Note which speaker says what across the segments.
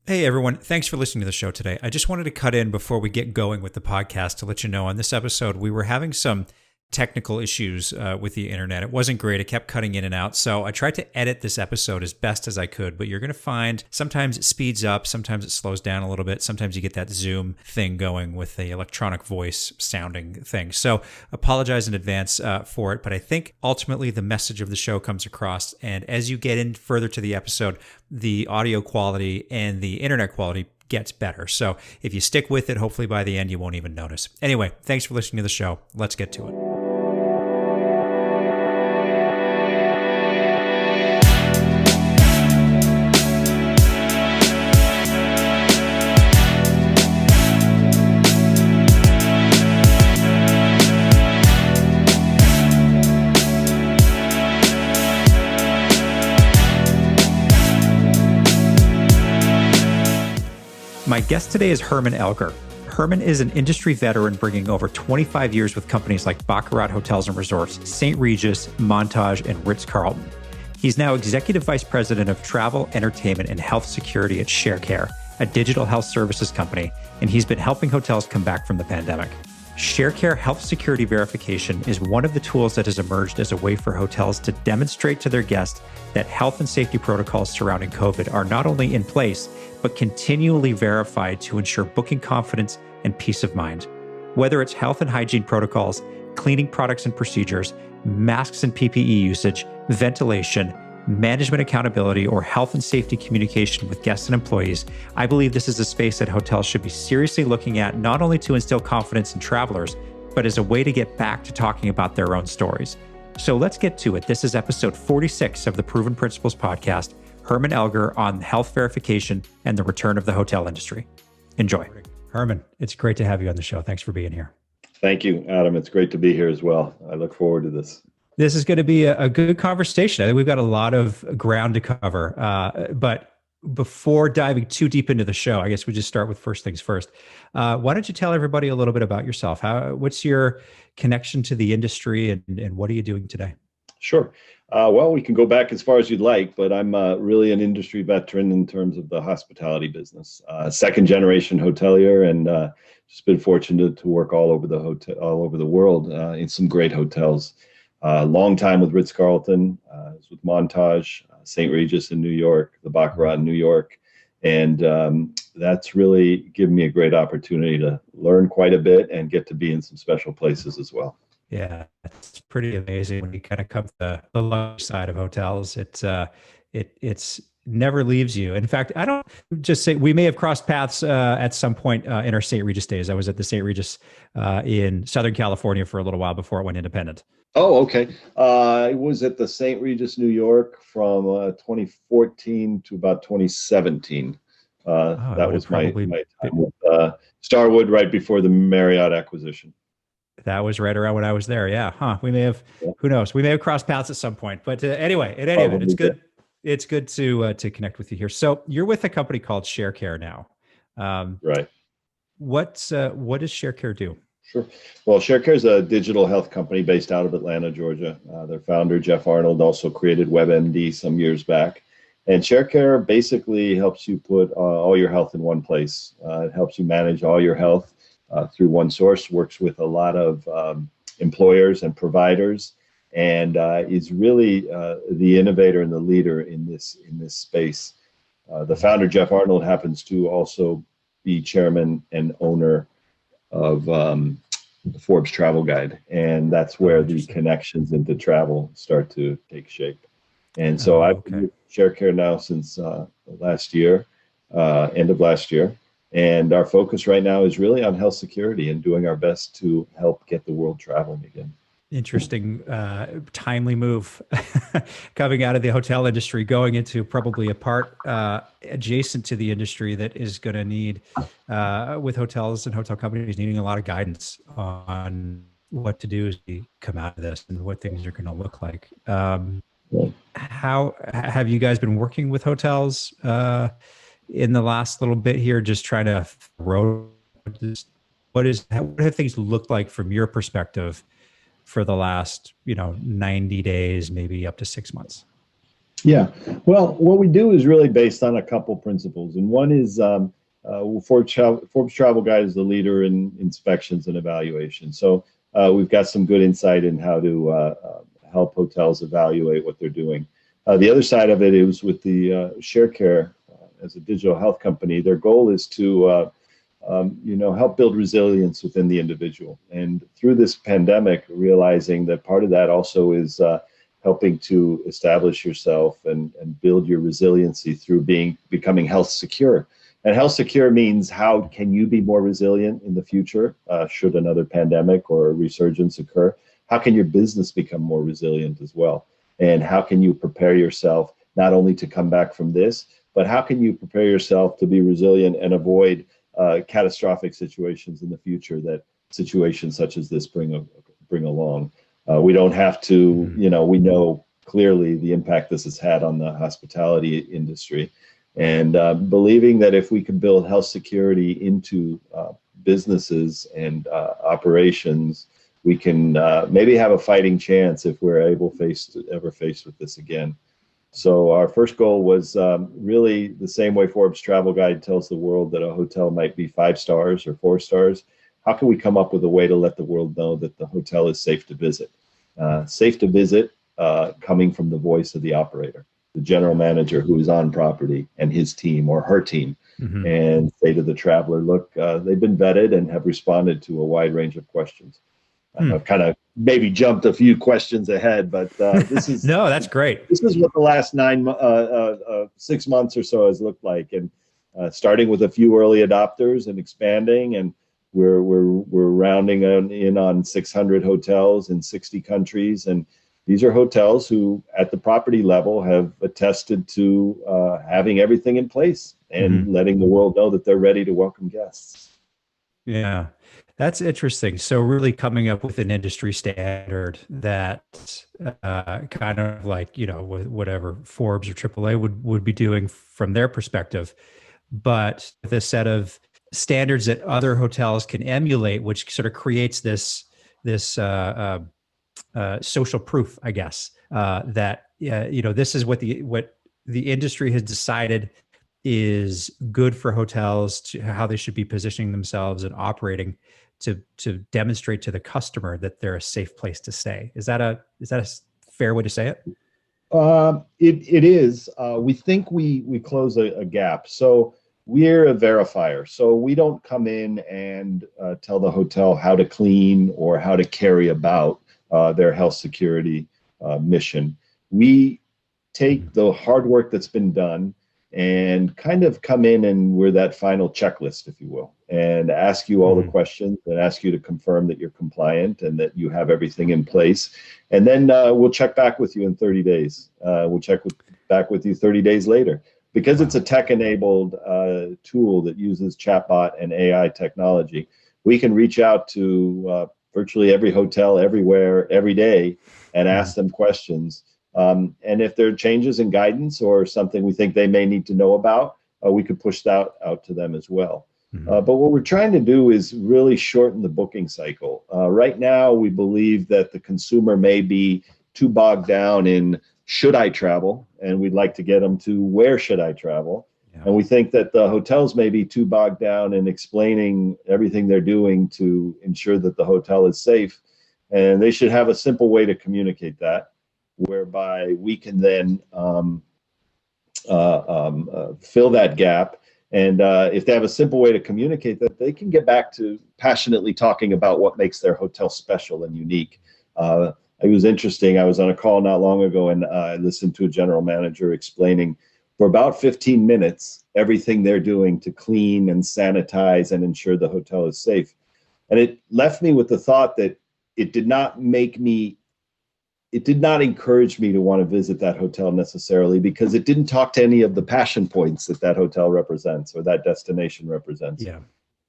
Speaker 1: Hey everyone, thanks for listening to the show today. I just wanted to cut in before we get going with the podcast to let you know on this episode we were having some technical issues with the internet. It wasn't great. It kept cutting in and out. So I tried to edit this episode as best as I could, but you're going to find sometimes it speeds up, sometimes it slows down a little bit. Sometimes you get that Zoom thing going with the electronic voice sounding thing. So apologize in advance for it, but I think ultimately the message of the show comes across. And as you get in further to the episode, the audio quality and the internet quality gets better. So if you stick with it, hopefully by the end, you won't even notice. Anyway, thanks for listening to the show. Let's get to it. My guest today is Hermann Elger. Hermann is an industry veteran bringing over 25 years with companies like Baccarat Hotels and Resorts, St. Regis, Montage, and Ritz-Carlton. He's now Executive Vice President of Travel, Entertainment, and Health Security at Sharecare, a digital health services company, and he's been helping hotels come back from the pandemic. Sharecare Health Security Verification is one of the tools that has emerged as a way for hotels to demonstrate to their guests that health and safety protocols surrounding COVID are not only in place, but continually verified to ensure booking confidence and peace of mind. Whether it's health and hygiene protocols, cleaning products and procedures, masks and PPE usage, ventilation, management accountability, or health and safety communication with guests and employees, I believe this is a space that hotels should be seriously looking at, not only to instill confidence in travelers, but as a way to get back to talking about their own stories. So let's get to it. This is episode 46 of the Proven Principles podcast, Hermann Elger on health verification and the return of the hotel industry. Enjoy. Hermann, it's great to have you on the show. Thanks for being here.
Speaker 2: Thank you, Adam. It's great to be here as well. I look forward to this.
Speaker 1: This is going to be a good conversation. I think we've got a lot of ground to cover. But before diving too deep into the show, I guess we just start with first things first. Why don't you tell everybody a little bit about yourself? What's your connection to the industry and what are you doing today?
Speaker 2: Sure. Well, we can go back as far as you'd like, but I'm really an industry veteran in terms of the hospitality business. Second generation hotelier, and just been fortunate to work all over the world in some great hotels. Long time with Ritz-Carlton, with Montage, St. Regis in New York, the Baccarat in New York. And that's really given me a great opportunity to learn quite a bit and get to be in some special places as well.
Speaker 1: Yeah, it's pretty amazing when you kind of come to the luxury side of hotels. It's never leaves you. In fact, I don't just say we may have crossed paths at some point in our St. Regis days. I was at the St. Regis in Southern California for a little while before it went independent.
Speaker 2: Oh, okay. I was at the St. Regis, New York from 2014 to about 2017. That was my time with Starwood right before the Marriott acquisition.
Speaker 1: That was right around when I was there. Yeah. We may have, who knows? We may have crossed paths at some point. But anyway, in any event, it's good. It's good to connect with you here. So you're with a company called Sharecare now.
Speaker 2: Right.
Speaker 1: What does Sharecare do?
Speaker 2: Sure. Well, Sharecare is a digital health company based out of Atlanta, Georgia. Their founder, Jeff Arnold, also created WebMD some years back. And Sharecare basically helps you put all your health in one place. It helps you manage all your health through one source, works with a lot of employers and providers, and is really the innovator and the leader in this space. The founder, Jeff Arnold, happens to also be chairman and owner of the Forbes Travel Guide, and that's where the connections into travel start to take shape. And so I've been with Sharecare now since last year, end of last year. And our focus right now is really on health security and doing our best to help get the world traveling again.
Speaker 1: Interesting, timely move coming out of the hotel industry, going into probably a part adjacent to the industry that is going to need, with hotels and hotel companies needing a lot of guidance on what to do as we come out of this and what things are going to look like. How have you guys been working with hotels in the last little bit here, just trying to what have things looked like from your perspective for the last 90 days, maybe up to 6 months?
Speaker 2: Yeah. Well, what we do is really based on a couple principles. And one is Forbes Travel Guide is the leader in inspections and evaluation. So we've got some good insight in how to help hotels evaluate what they're doing. The other side of it is with the Sharecare as a digital health company. Their goal is to help build resilience within the individual. And through this pandemic, realizing that part of that also is helping to establish yourself and build your resiliency through becoming health secure. And health secure means how can you be more resilient in the future should another pandemic or a resurgence occur? How can your business become more resilient as well? And how can you prepare yourself not only to come back from this, but how can you prepare yourself to be resilient and avoid catastrophic situations in the future that situations such as this bring along? We don't have to, we know clearly the impact this has had on the hospitality industry. And believing that if we can build health security into businesses and operations, we can maybe have a fighting chance if we're ever faced with this again. So our first goal was really the same way Forbes Travel Guide tells the world that a hotel might be 5 stars or 4 stars. How can we come up with a way to let the world know that the hotel is safe to visit? Safe to visit coming from the voice of the operator, the general manager who is on property and his team or her team, and say to the traveler, look, they've been vetted and have responded to a wide range of questions. I've kind of maybe jumped a few questions ahead, but this is
Speaker 1: no, that's great.
Speaker 2: This is what the last 6 months or so has looked like, and starting with a few early adopters and expanding, and we're rounding in on 600 hotels in 60 countries, and these are hotels who, at the property level, have attested to having everything in place and letting the world know that they're ready to welcome guests.
Speaker 1: Yeah. That's interesting. So really coming up with an industry standard that kind of like, whatever Forbes or AAA would be doing from their perspective, but with a set of standards that other hotels can emulate, which sort of creates this social proof, I guess, that this is what the industry has decided is good for hotels, to how they should be positioning themselves and operating to demonstrate to the customer that they're a safe place to stay. Is that a fair way to say it?
Speaker 2: It is. We think we close a gap. So we're a verifier. So we don't come in and tell the hotel how to clean or how to carry about their health security mission. We take the hard work that's been done and kind of come in, and we're that final checklist, if you will, and ask you all the questions and ask you to confirm that you're compliant and that you have everything in place. And then we'll check back with you in 30 days. We'll back with you 30 days later. Because it's a tech-enabled tool that uses chatbot and AI technology, we can reach out to virtually every hotel, everywhere, every day, and ask them questions. And if there are changes in guidance or something we think they may need to know about, we could push that out to them as well. But what we're trying to do is really shorten the booking cycle. Right now, we believe that the consumer may be too bogged down in should I travel, and we'd like to get them to where should I travel. Yeah. And we think that the hotels may be too bogged down in explaining everything they're doing to ensure that the hotel is safe. And they should have a simple way to communicate that, whereby we can then fill that gap. And if they have a simple way to communicate that, they can get back to passionately talking about what makes their hotel special and unique. It was interesting. I was on a call not long ago, and I listened to a general manager explaining for about 15 minutes everything they're doing to clean and sanitize and ensure the hotel is safe. And it left me with the thought that it did not encourage me to want to visit that hotel necessarily, because it didn't talk to any of the passion points that hotel represents or that destination represents. Yeah.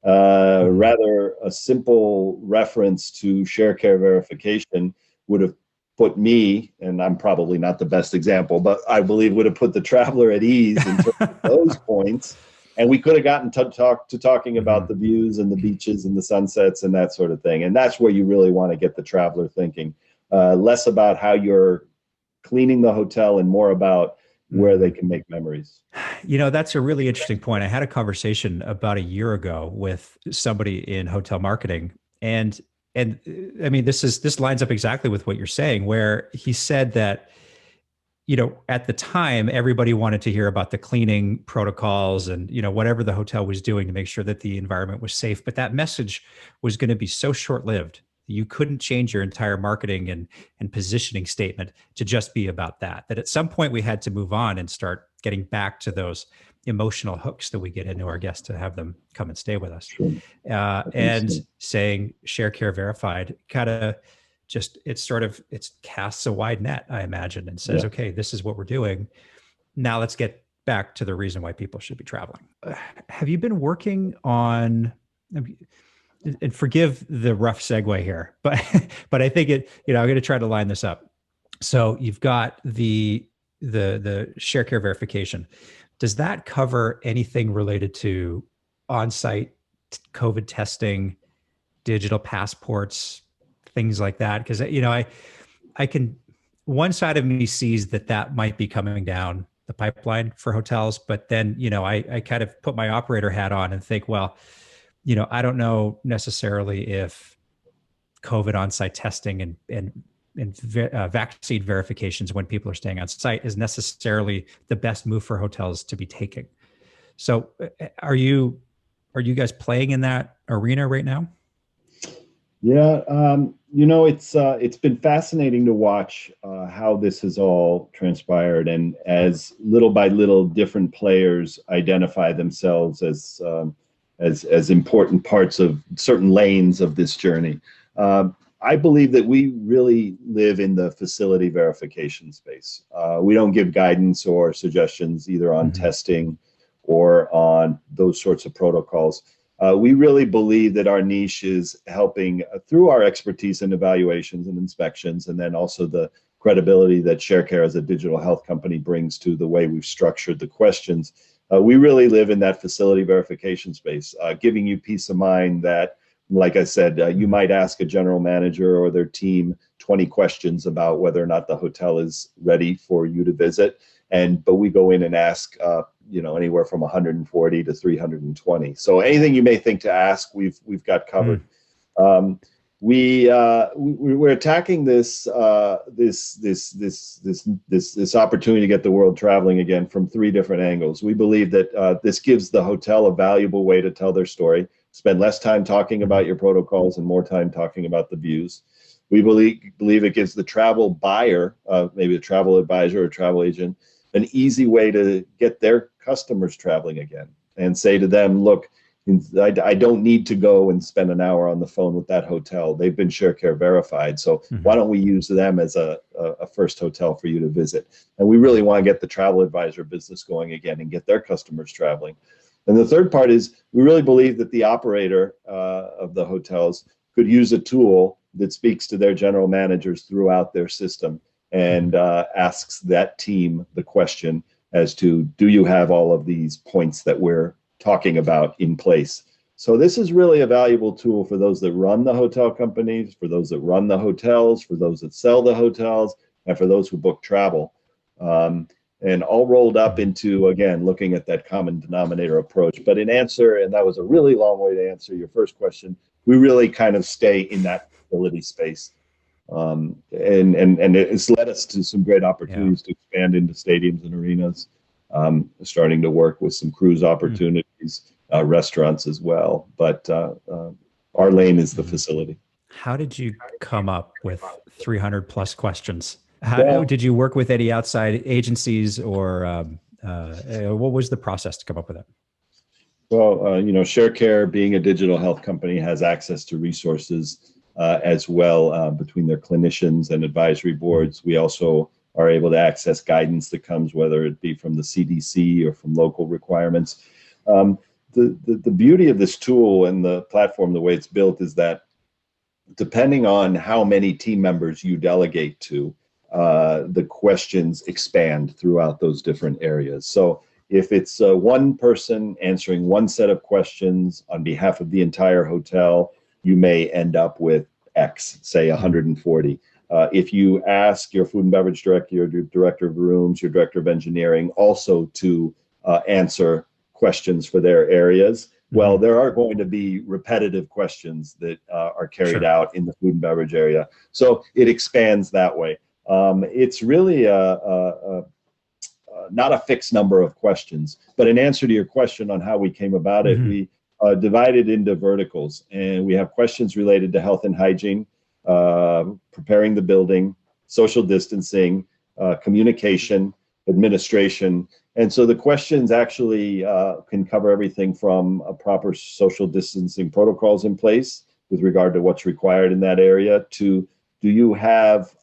Speaker 2: Rather, a simple reference to Sharecare verification would have put me, and I'm probably not the best example, but I believe would have put the traveler at ease in terms of those points. And we could have gotten to talking about the views and the beaches and the sunsets and that sort of thing. And that's where you really want to get the traveler thinking. Less about how your cleaning the hotel and more about where they can make memories.
Speaker 1: That's a really interesting point. I had a conversation about a year ago with somebody in hotel marketing, and I mean, this lines up exactly with what you're saying, where he said that, at the time, everybody wanted to hear about the cleaning protocols and, whatever the hotel was doing to make sure that the environment was safe. But that message was going to be so short-lived. You couldn't change your entire marketing and positioning statement to just be about that. That at some point we had to move on and start getting back to those emotional hooks that we get into our guests to have them come and stay with us.
Speaker 2: Sure.
Speaker 1: And saying Sharecare Verified kind of it casts a wide net, I imagine, and says, okay, this is what we're doing. Now let's get back to the reason why people should be traveling. Have you been working on, and forgive the rough segue here, but I think I'm going to try to line this up. So you've got the Sharecare verification. Does that cover anything related to on-site COVID testing, digital passports, things like that? Because I can, one side of me sees that might be coming down the pipeline for hotels, but then I kind of put my operator hat on and think, well, I don't know necessarily if COVID on-site testing and vaccine verifications when people are staying on site is necessarily the best move for hotels to be taking. So are you guys playing in that arena right now?
Speaker 2: Yeah, it's been fascinating to watch how this has all transpired, and as little by little different players identify themselves as important parts of certain lanes of this journey. I believe that we really live in the facility verification space. We don't give guidance or suggestions either on testing or on those sorts of protocols. We really believe that our niche is helping through our expertise in evaluations and inspections, and then also the credibility that Sharecare as a digital health company brings to the way we've structured the questions. We really live in that facility verification space, giving you peace of mind that, like I said, you might ask a general manager or their team 20 questions about whether or not the hotel is ready for you to visit. But we go in and ask, anywhere from 140 to 320. So anything you may think to ask, we've got covered. We're attacking this opportunity to get the world traveling again from three different angles. We believe that this gives the hotel a valuable way to tell their story. Spend less time talking about your protocols and more time talking about the views. We believe it gives the travel buyer, maybe a travel advisor or travel agent, an easy way to get their customers traveling again and say to them, look, I don't need to go and spend an hour on the phone with that hotel. They've been Sharecare verified. So why don't we use them as a first hotel for you to visit? And we really want to get the travel advisor business going again and get their customers traveling. And the third part is we really believe that the operator of the hotels could use a tool that speaks to their general managers throughout their system and asks that team the question as to, do you have all of these points that we're talking about in place? So this is really a valuable tool for those that run the hotel companies, for those that run the hotels, for those that sell the hotels, and for those who book travel. And all rolled up into, again, looking at that common denominator approach. But in answer, and that was a really long way to answer your first question, we really kind of stay in that facility space. And it's led us to some great opportunities to expand into stadiums and arenas, starting to work with some cruise opportunities, restaurants as well. But our lane is the facility.
Speaker 1: How did you come up with 300 plus questions? How did you work with any outside agencies, or what was the process to come up with that?
Speaker 2: Well, Sharecare, being a digital health company, has access to resources as well between their clinicians and advisory boards. We also are able to access guidance that comes, whether it be from the CDC or from local requirements. The beauty of this tool and the platform, the way it's built, is that depending on how many team members you delegate to, the questions expand throughout those different areas. So if it's one person answering one set of questions on behalf of the entire hotel, you may end up with X, say 140. If you ask your food and beverage director, your director of rooms, your director of engineering also to answer questions for their areas, well, there are going to be repetitive questions that are carried out in the food and beverage area. So it expands that way. It's really not a fixed number of questions, but in answer to your question on how we came about it, we divided into verticals, and we have questions related to health and hygiene, preparing the building, social distancing, communication, administration. And so the questions actually can cover everything from proper social distancing protocols in place with regard to what's required in that area to, do you have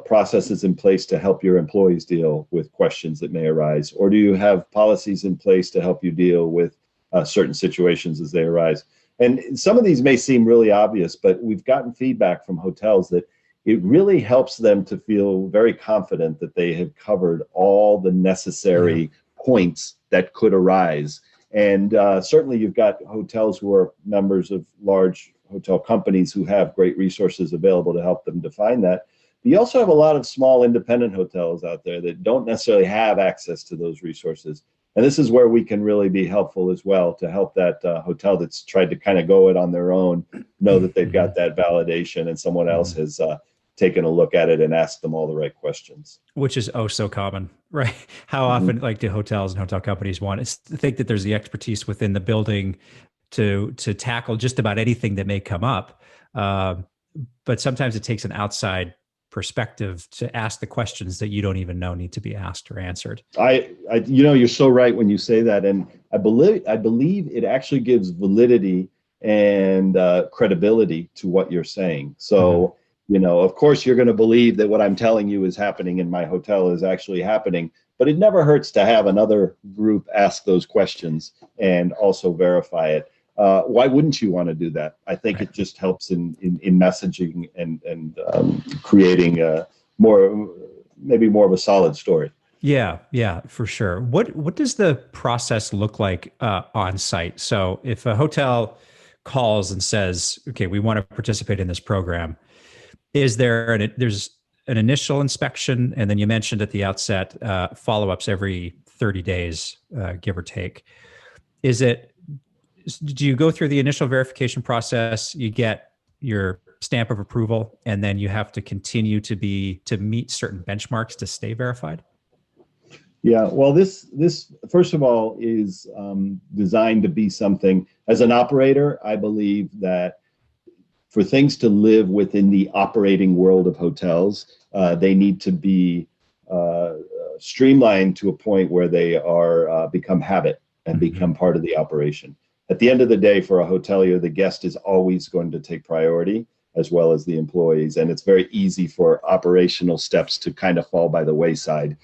Speaker 2: processes in place to help your employees deal with questions that may arise? Or do you have policies in place to help you deal with certain situations as they arise? And some of these may seem really obvious, but we've gotten feedback from hotels that it really helps them to feel very confident that they have covered all the necessary points that could arise. And certainly you've got hotels who are members of large hotel companies who have great resources available to help them define that. But you also have a lot of small independent hotels out there that don't necessarily have access to those resources. And this is where we can really be helpful as well, to help that hotel that's tried to kind of go it on their own know that they've got that validation and someone else has taken a look at it and asked them all the right questions.
Speaker 1: Which is oh so common, right? How often like do hotels and hotel companies want is to think that there's the expertise within the building to tackle just about anything that may come up. But sometimes it takes an outside perspective to ask the questions that you don't even know need to be asked or answered.
Speaker 2: You're so right when you say that, and I believe it actually gives validity and credibility to what you're saying. So, of course, you're going to believe that what I'm telling you is happening in my hotel is actually happening, but it never hurts to have another group ask those questions and also verify it. Why wouldn't you want to do that? I think it just helps in messaging and creating maybe more of a solid story.
Speaker 1: Yeah, for sure. What does the process look like on site? So if a hotel calls and says, "Okay, we want to participate in this program," is there's an initial inspection, and then you mentioned at the outset follow-ups every 30 days, give or take. Do you go through the initial verification process, you get your stamp of approval, and then you have to continue to meet certain benchmarks to stay verified?
Speaker 2: Yeah, well, this first of all is designed to be something, as an operator, I believe that for things to live within the operating world of hotels, they need to be streamlined to a point where they are become habit and become part of the operation. At the end of the day, for a hotelier, the guest is always going to take priority, as well as the employees. And it's very easy for operational steps to kind of fall by the wayside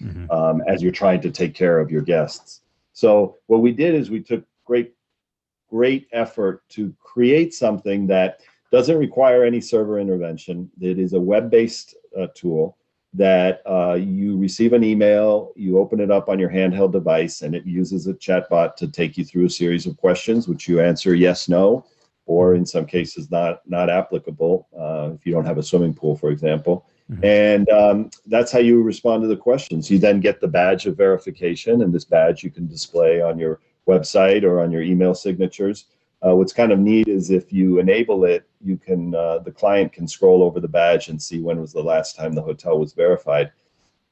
Speaker 2: as you're trying to take care of your guests. So what we did is we took great effort to create something that doesn't require any server intervention. It is a web-based tool that you receive an email, you open it up on your handheld device, and it uses a chatbot to take you through a series of questions, which you answer yes, no, or in some cases not applicable if you don't have a swimming pool, for example. And that's how you respond to the questions. You then get the badge of verification, and this badge you can display on your website or on your email signatures. What's kind of neat is if you enable it, you can the client can scroll over the badge and see when was the last time the hotel was verified.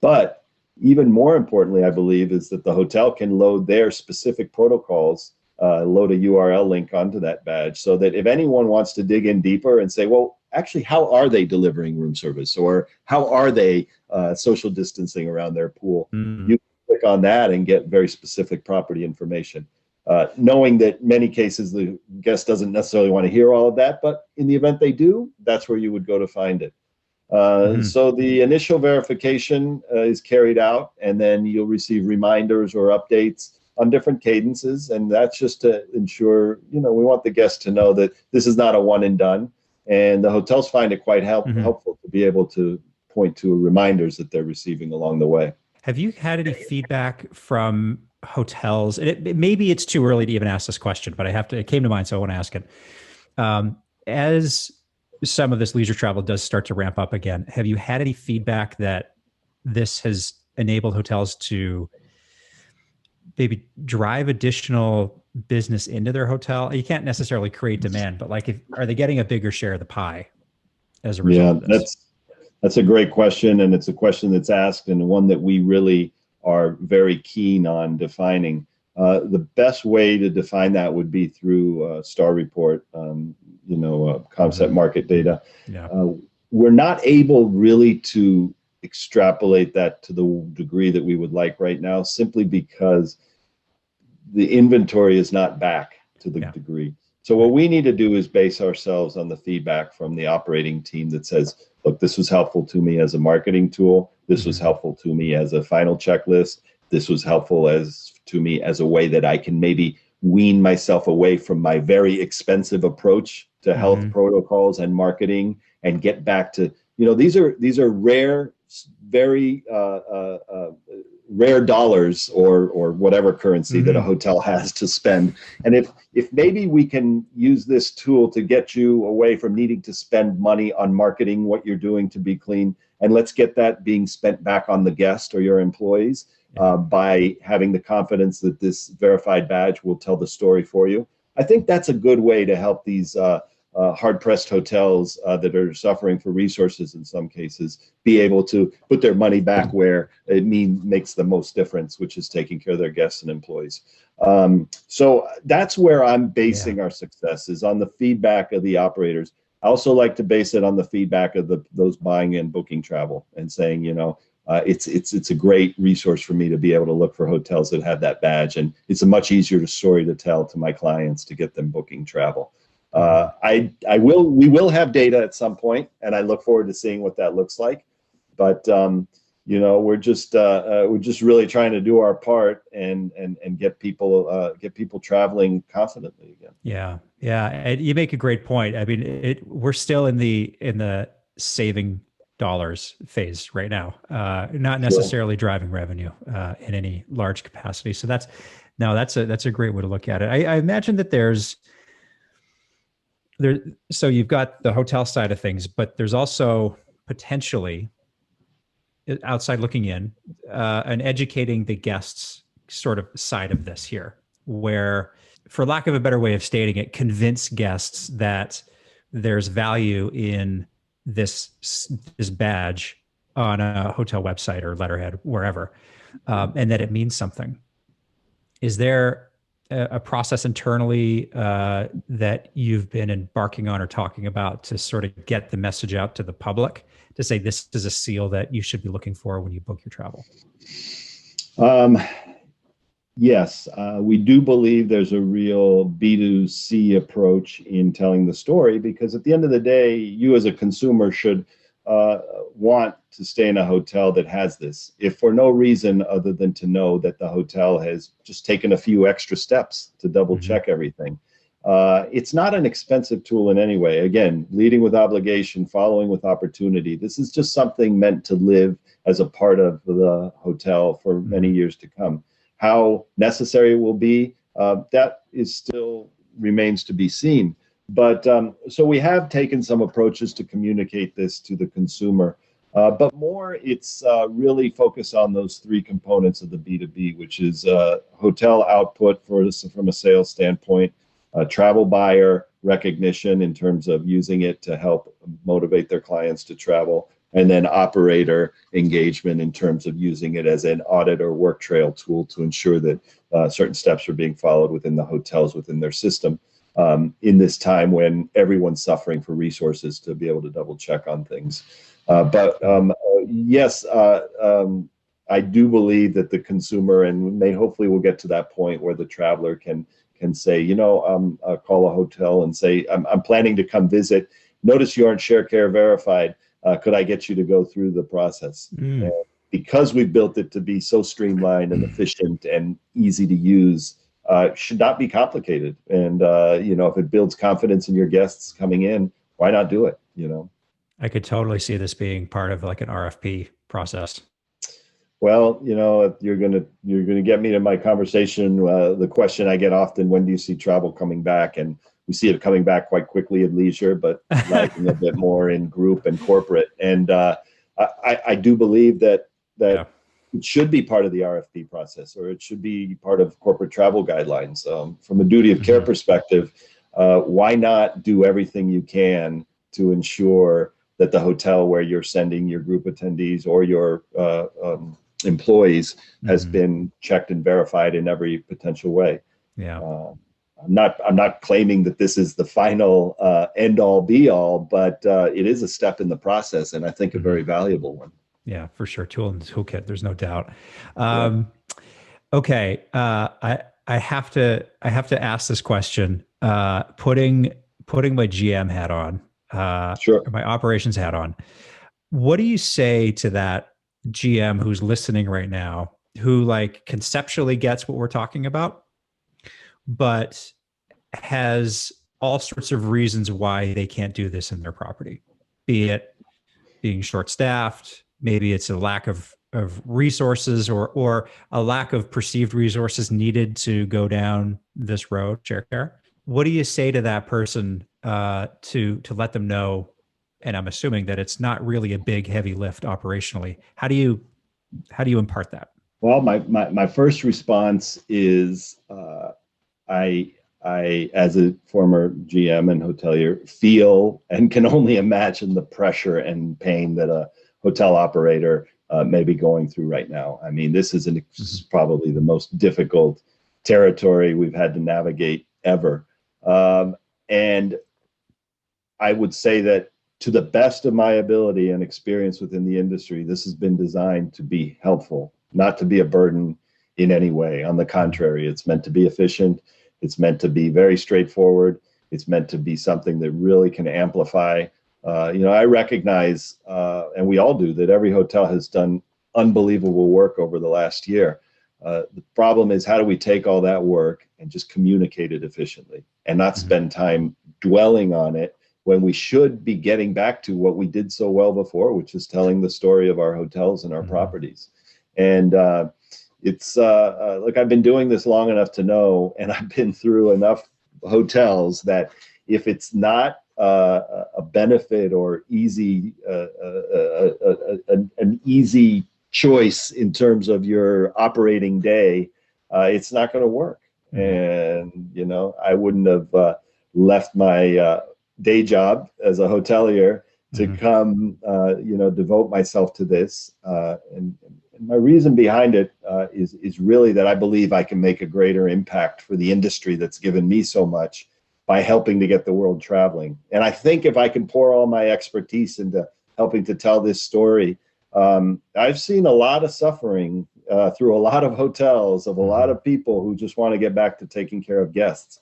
Speaker 2: But even more importantly, I believe, is that the hotel can load their specific protocols, load a URL link onto that badge, so that if anyone wants to dig in deeper and say, well, actually, how are they delivering room service, or how are they social distancing around their pool? You can click on that and get very specific property information. Knowing that many cases the guest doesn't necessarily want to hear all of that, but in the event they do, that's where you would go to find it. So the initial verification is carried out, and then you'll receive reminders or updates on different cadences, and that's just to ensure, we want the guest to know that this is not a one and done, and the hotels find it quite helpful to be able to point to reminders that they're receiving along the way.
Speaker 1: Have you had any feedback from hotels? And maybe it's too early to even ask this question, but it came to mind, so I want to ask it. As some of this leisure travel does start to ramp up again, have you had any feedback that this has enabled hotels to maybe drive additional business into their hotel? You can't necessarily create demand, but like, are they getting a bigger share of the pie as a result of this?
Speaker 2: That's a great question, and it's a question that's asked, and one that we really are very keen on defining. The best way to define that would be through Star Report, concept market data.
Speaker 1: Yeah.
Speaker 2: We're not able really to extrapolate that to the degree that we would like right now, simply because the inventory is not back to the degree. So what we need to do is base ourselves on the feedback from the operating team that says, look, this was helpful to me as a marketing tool. This was helpful to me as a final checklist. This was helpful to me as a way that I can maybe wean myself away from my very expensive approach to health protocols and marketing, and get back to, these are rare, very rare dollars or whatever currency that a hotel has to spend. And if maybe we can use this tool to get you away from needing to spend money on marketing what you're doing to be clean, and let's get that being spent back on the guest or your employees by having the confidence that this verified badge will tell the story for you. I think that's a good way to help these hard-pressed hotels that are suffering for resources in some cases be able to put their money back where it makes the most difference, which is taking care of their guests and employees. So that's where I'm basing our success, is on the feedback of the operators. I also like to base it on the feedback of those buying and booking travel, and saying, it's a great resource for me to be able to look for hotels that have that badge, and it's a much easier story to tell to my clients to get them booking travel. We will have data at some point, and I look forward to seeing what that looks like. But we're just really trying to do our part and get people traveling confidently again.
Speaker 1: Yeah. And you make a great point. I mean, we're still in the saving dollars phase right now, not necessarily driving revenue in any large capacity. So that's a great way to look at it. I imagine that so you've got the hotel side of things, but there's also potentially, outside looking in, an educating the guests sort of side of this here, where, for lack of a better way of stating it, convince guests that there's value in this badge on a hotel website or letterhead, wherever, and that it means something. Is there a process internally that you've been embarking on or talking about to sort of get the message out to the public, to say this is a seal that you should be looking for when you book your travel?
Speaker 2: Yes, we do believe there's a real B2C approach in telling the story, because at the end of the day, you as a consumer should want to stay in a hotel that has this, if for no reason other than to know that the hotel has just taken a few extra steps to double check everything. It's not an expensive tool in any way. Again, leading with obligation, following with opportunity. This is just something meant to live as a part of the hotel for many years to come. How necessary it will be, that is still remains to be seen. But so we have taken some approaches to communicate this to the consumer, but more it's really focused on those three components of the B2B, which is hotel output from a sales standpoint, travel buyer recognition in terms of using it to help motivate their clients to travel, and then operator engagement in terms of using it as an audit or work trail tool to ensure that certain steps are being followed within the hotels, within their system. In this time when everyone's suffering for resources to be able to double check on things. Yes, I do believe that the consumer, and hopefully we'll get to that point where the traveler can say, call a hotel and say, I'm planning to come visit. Notice you aren't Sharecare verified. Could I get you to go through the process? Because we've built it to be so streamlined and efficient and easy to use, should not be complicated. And, if it builds confidence in your guests coming in, why not do it?
Speaker 1: I could totally see this being part of like an RFP process.
Speaker 2: Well, you're gonna get me to my conversation. The question I get often: when do you see travel coming back? And We see it coming back quite quickly in leisure, but lagging a bit more in group and corporate. And I do believe that
Speaker 1: Yeah.
Speaker 2: it should be part of the RFP process, or it should be part of corporate travel guidelines. From a duty of care perspective, why not do everything you can to ensure that the hotel where you're sending your group attendees or your employees has been checked and verified in every potential way?
Speaker 1: Yeah.
Speaker 2: I'm not claiming that this is the final end all be all, but it is a step in the process, and I think a very valuable one.
Speaker 1: Yeah, for sure. Tool in the toolkit. There's no doubt. Okay. I have to ask this question, putting my GM hat on,
Speaker 2: Sure.
Speaker 1: or my operations hat on. What do you say to that GM who's listening right now, who like conceptually gets what we're talking about, but has all sorts of reasons why they can't do this in their property, be it being short-staffed, maybe it's a lack of resources or a lack of perceived resources needed to go down this road, Sharecare? What do you say to that person to let them know? And I'm assuming that it's not really a big, heavy lift operationally. How do you impart that?
Speaker 2: Well, my first response is I as a former GM and hotelier feel and can only imagine the pressure and pain that a hotel operator may be going through right now. I mean, this is probably the most difficult territory we've had to navigate ever. And I would say that to the best of my ability and experience within the industry, this has been designed to be helpful, not to be a burden in any way. On the contrary, it's meant to be efficient. It's meant to be very straightforward. It's meant to be something that really can amplify. I recognize, and we all do, that every hotel has done unbelievable work over the last year. The problem is, how do we take all that work and just communicate it efficiently and not spend time dwelling on it when we should be getting back to what we did so well before, which is telling the story of our hotels and our properties. And look, I've been doing this long enough to know, and I've been through enough hotels that if it's not a benefit or easy, an easy choice in terms of your operating day, it's not going to work. And, I wouldn't have left my day job as a hotelier to come, devote myself to this. And my reason behind it is really that I believe I can make a greater impact for the industry that's given me so much by helping to get the world traveling. And I think if I can pour all my expertise into helping to tell this story, I've seen a lot of suffering through a lot of hotels of a lot of people who just want to get back to taking care of guests.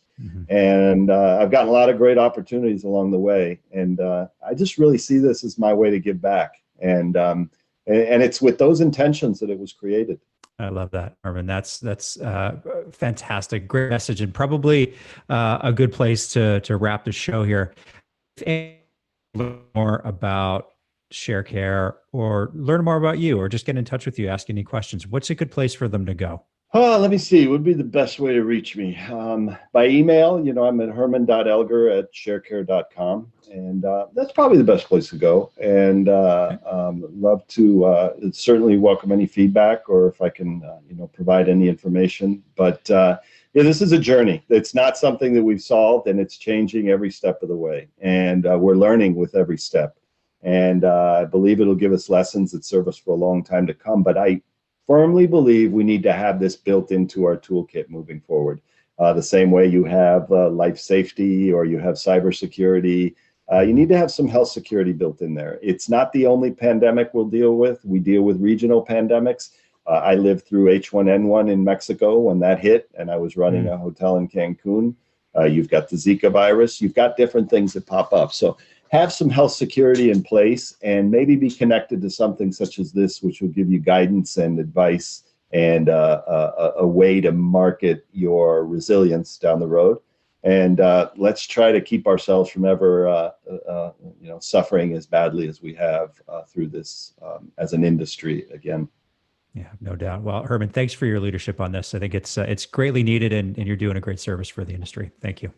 Speaker 2: And I've gotten a lot of great opportunities along the way. And I just really see this as my way to give back. And it's with those intentions that it was created.
Speaker 1: I love that, Herman. That's fantastic. Great message, and probably a good place to wrap the show here. If learn more about Sharecare or learn more about you or just get in touch with you, ask any questions, what's a good place for them to go?
Speaker 2: Oh, let me see. What would be the best way to reach me? By email, I'm at herman.elger@sharecare.com. And that's probably the best place to go. And love to certainly welcome any feedback or if I can, provide any information. But this is a journey. It's not something that we've solved, and it's changing every step of the way. And we're learning with every step. And I believe it'll give us lessons that serve us for a long time to come. But I firmly believe we need to have this built into our toolkit moving forward. The same way you have life safety or you have cybersecurity, you need to have some health security built in there. It's not the only pandemic we'll deal with. We deal with regional pandemics. I lived through H1N1 in Mexico when that hit, and I was running a hotel in Cancun. You've got the Zika virus. You've got different things that pop up. So have some health security in place and maybe be connected to something such as this, which will give you guidance and advice and a way to market your resilience down the road. And let's try to keep ourselves from ever, suffering as badly as we have through this as an industry again.
Speaker 1: Yeah, no doubt. Well, Herman, thanks for your leadership on this. I think it's greatly needed, and you're doing a great service for the industry. Thank you.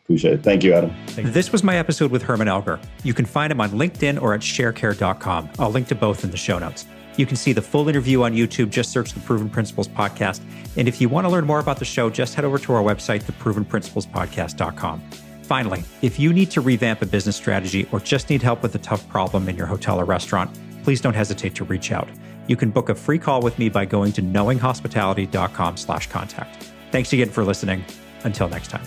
Speaker 2: Appreciate it. Thank you, Adam.
Speaker 1: This was my episode with Hermann Elger. You can find him on LinkedIn or at sharecare.com. I'll link to both in the show notes. You can see the full interview on YouTube. Just search the Proven Principles Podcast. And if you want to learn more about the show, just head over to our website, theprovenprinciplespodcast.com. Finally, if you need to revamp a business strategy or just need help with a tough problem in your hotel or restaurant, please don't hesitate to reach out. You can book a free call with me by going to knowinghospitality.com/contact. Thanks again for listening. Until next time.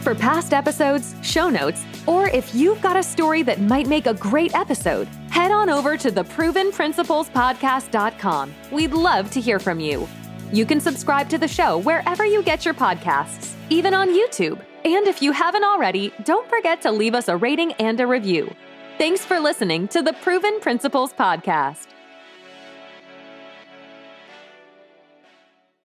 Speaker 3: For past episodes, show notes, or if you've got a story that might make a great episode, head on over to theprovenprinciplespodcast.com. We'd love to hear from you. You can subscribe to the show wherever you get your podcasts, even on YouTube. And if you haven't already, don't forget to leave us a rating and a review. Thanks for listening to the Proven Principles Podcast.